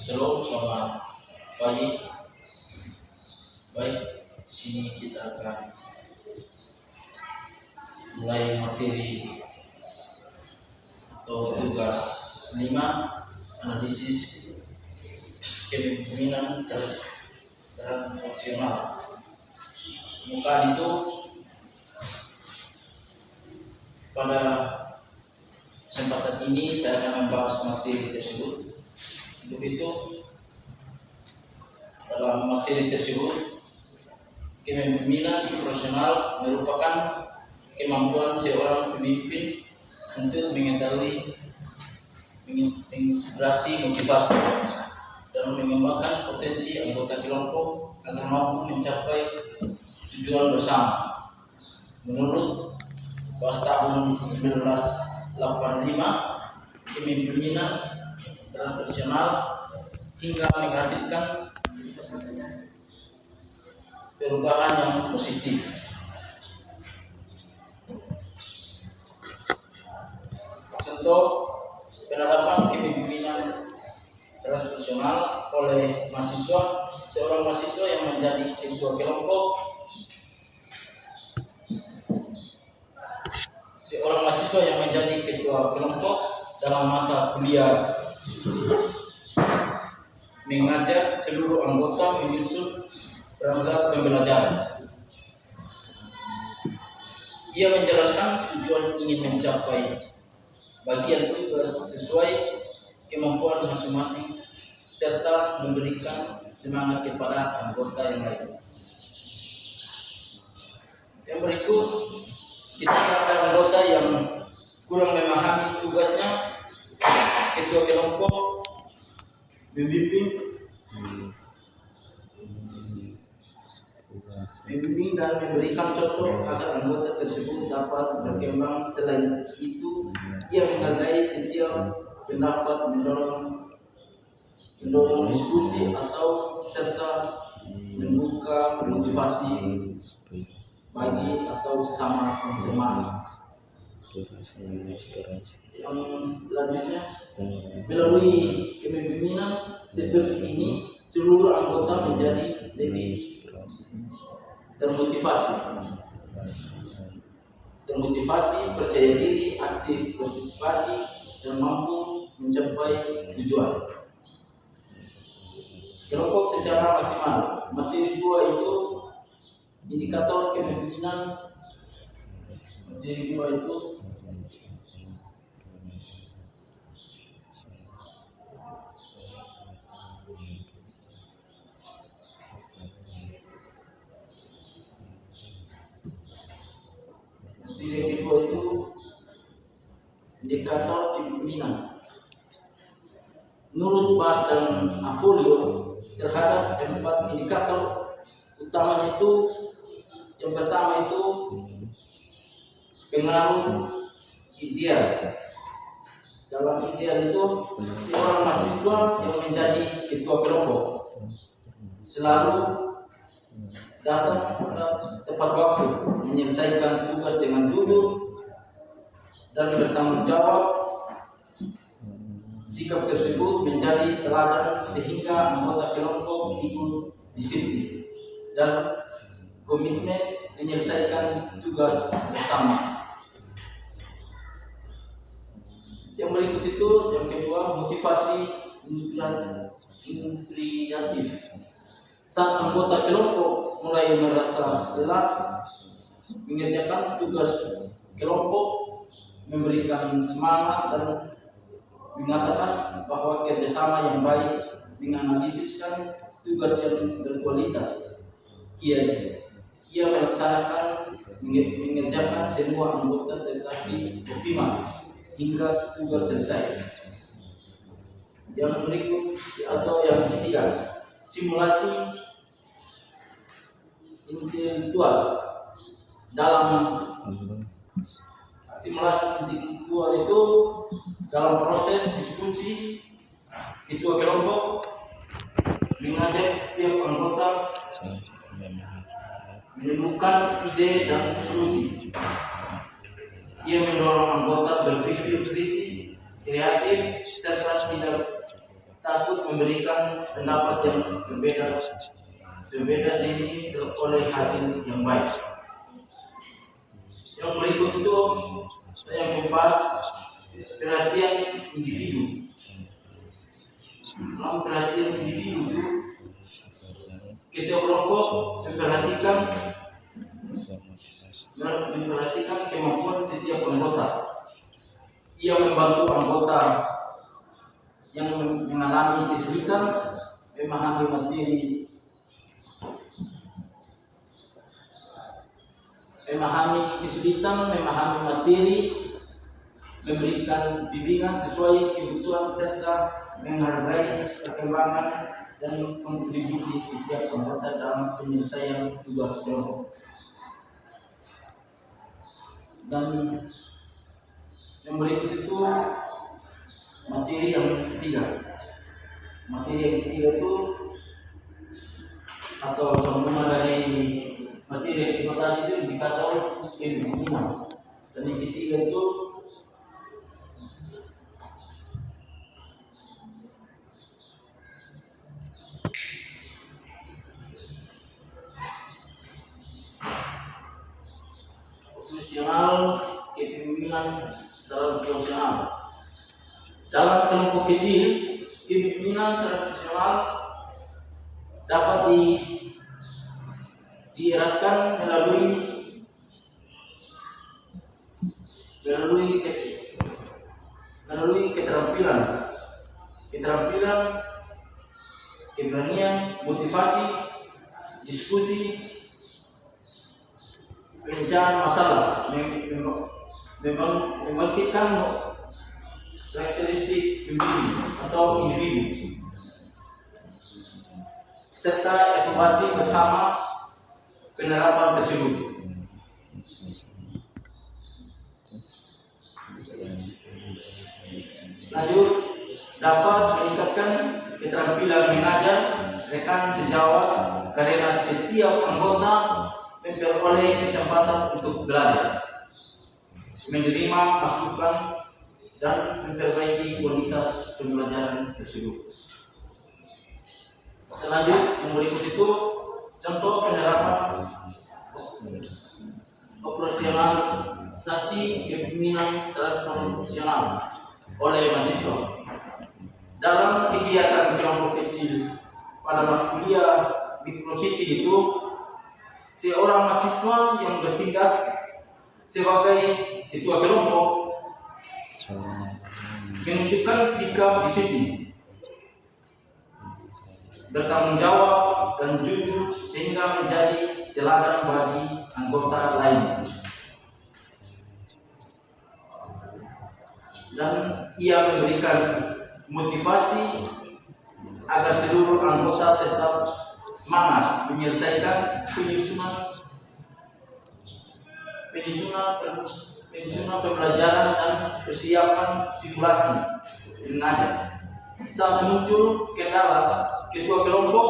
Shalom, selamat pagi. Baik, di sini kita akan mulai materi atau tugas 5, analisis kepemimpinan transaksional. Muka itu pada kesempatan ini saya akan membahas materi tersebut. Untuk itu, dalam materi tersebut, kepemimpinan profesional merupakan kemampuan seorang pemimpin untuk mengetahui, menginspirasi, motivasi, dan mengembangkan potensi anggota kelompok agar mampu mencapai tujuan bersama. Menurut BAS tahun 1985, kepemimpinan transaksional hingga menghasilkan perubahan yang positif. Contoh penerapan kepemimpinan transaksional oleh mahasiswa. Seorang mahasiswa yang menjadi ketua kelompok, dalam mata kuliah mengajak seluruh anggota menyusun perangkat pembelajaran. Ia menjelaskan tujuan ingin mencapai bagian tugas sesuai kemampuan masing-masing serta memberikan semangat kepada anggota yang lain. Yang berikut, ketika ada anggota yang kurang memahami tugasnya, ketua kelompok membimbing dan memberikan contoh agar anggota tersebut dapat berkembang. Selain itu, ia menghargai setiap pendapat, mendorong diskusi atau serta membuka motivasi bagi atau sesama teman. Yang selanjutnya, melalui kepemimpinan seperti ini, seluruh anggota menjadi lebih termotivasi, percaya diri, aktif partisipasi, dan mampu mencapai tujuan kelompok secara maksimal. Materi 2 itu indikator kepemimpinan. Materi 2 itu indikator kepemimpinan. Menurut BAS dan Afolio, terhadap 4 indikator utamanya itu, yang pertama itu pengaruh ideal. Dalam ideal itu, seorang mahasiswa yang menjadi ketua kelompok selalu datang tepat waktu, menyelesaikan tugas dengan jujur dan bertanggung jawab. Sikap tersebut menjadi teladan sehingga anggota kelompok ikut disiplin dan komitmen menyelesaikan tugas bersama. Yang berikut itu, yang kedua, motivasi inspiratif. Saat anggota kelompok mulai merasa lelah mengerjakan tugas kelompok, memberikan semangat dan mengatakan bahwa kerjasama yang baik menganalisiskan tugas yang berkualitas. Ia melaksanakan mengerjakan semua anggota tetapi optimal hingga tugas selesai. Yang berikut atau yang ketiga, simulasi intelektual. Dalam simulasi intelektual itu, dalam proses diskusi, ketua kelompok mengajak setiap anggota menemukan ide dan solusi. Ia mendorong anggota berpikir kritis, kreatif, serta tidak takut memberikan pendapat yang berbeda diri oleh hasil yang baik. Yang berikut itu yang keempat, perhatian individu. Dalam perhatian individu itu kita kelompok memperhatikan kemampuan setiap anggota. Ia membantu anggota yang mengalami kesulitan memahami materi, memberikan bimbingan sesuai kebutuhan serta menghargai perkembangan dan kontribusi setiap anggota dalam penyelesaian tugas kelompok. Dan yang berikut itu materi yang ketiga. Materi yang ketiga itu atau sambungan dari materi yang kedua tadi itu indikator kepemimpinan. Dan yang ketiga itu profesional kepemimpinan transnasional. Dalam kelompok kecil, kepemimpinan transnasional dapat dieratkan melalui keterampilan, keberanian, motivasi, diskusi, perencanaan masalah, membangkitkan karakteristik pemimpin atau individu, serta evaluasi bersama penerapan tersebut. Lanjut, dapat meningkatkan keterampilan mengajar rekan sejawat karena setiap anggota memperoleh kesempatan untuk belajar, menerima masukan, dan memperbaiki kualitas pembelajaran tersebut. Lanjut, yang berikut itu contoh penerapan operasionalisasi kepemimpinan transnasional oleh mahasiswa. Dalam kegiatan kelompok kecil pada mata kuliah mikro kecil itu, seorang mahasiswa yang bertindak sebagai ketua kelompok menunjukkan sikap disiplin, bertanggung jawab, dan jujur sehingga menjadi teladan bagi anggota lainnya. Dan ia memberikan motivasi agar seluruh anggota tetap semangat menyelesaikan penyusunan pembelajaran dan persiapan simulasi mengajar. Saat muncul kendala, ketua kelompok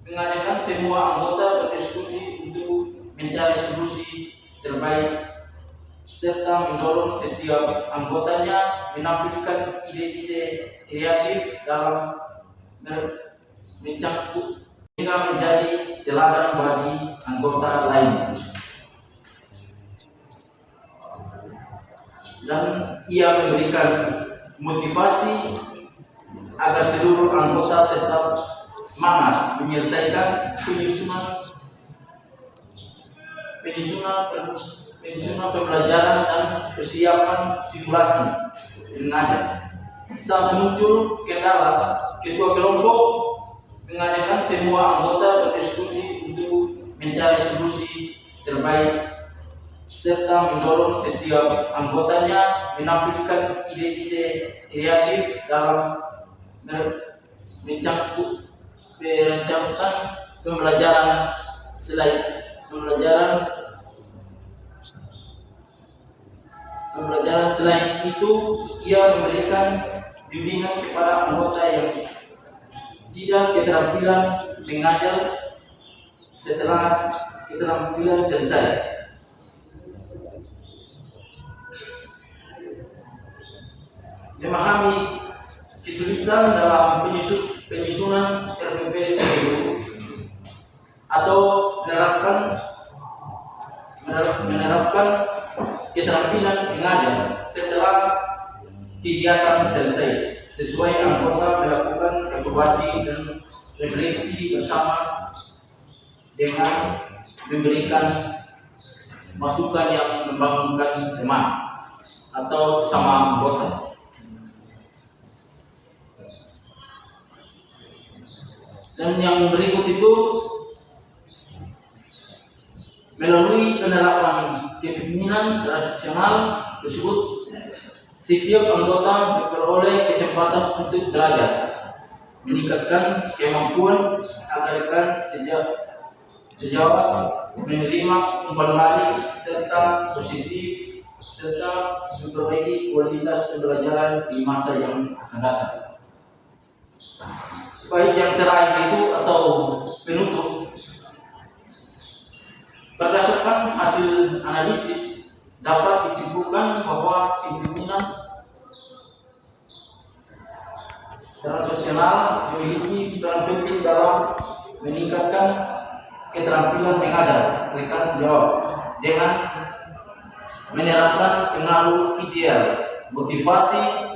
mengajarkan semua anggota berdiskusi untuk mencari solusi terbaik serta mendorong setiap anggotanya menampilkan ide-ide kreatif dalam mencangkup hingga menjadi teladan bagi anggota lainnya. Dan ia memberikan motivasi agar seluruh anggota tetap semangat menyelesaikan penyusunan pembelajaran dan persiapan simulasi mengajar. Saat muncul kendala, ketua kelompok mengajarkan semua anggota berdiskusi untuk mencari solusi terbaik serta mendorong setiap anggotanya menampilkan ide-ide kreatif dalam merancangkan pembelajaran. Selain itu, ia memberikan bimbingan kepada anggota yang tidak keterampilan mengajar setelah keterampilan selesai. Memahami kesulitan dalam penyusunan RPP tersebut atau menerapkan keterampilan mengajar setelah kegiatan selesai, sesuai anggota melakukan evaluasi dan refleksi bersama dengan memberikan masukan yang membangunkan teman atau sesama anggota. Dan yang berikut itu, melalui penerapan kepemimpinan tradisional tersebut, setiap anggota memperoleh kesempatan untuk belajar, meningkatkan kemampuan akan sejauh menerima umpan balik serta positif serta memperbaiki kualitas pembelajaran di masa yang akan datang. Baik, yang terakhir itu atau penutup, berdasarkan hasil analisis dapat disimpulkan bahwa kepemimpinan transaksional memiliki peran penting dalam meningkatkan keterampilan mengajar rekan sejawat dengan menerapkan pengaruh ideal, motivasi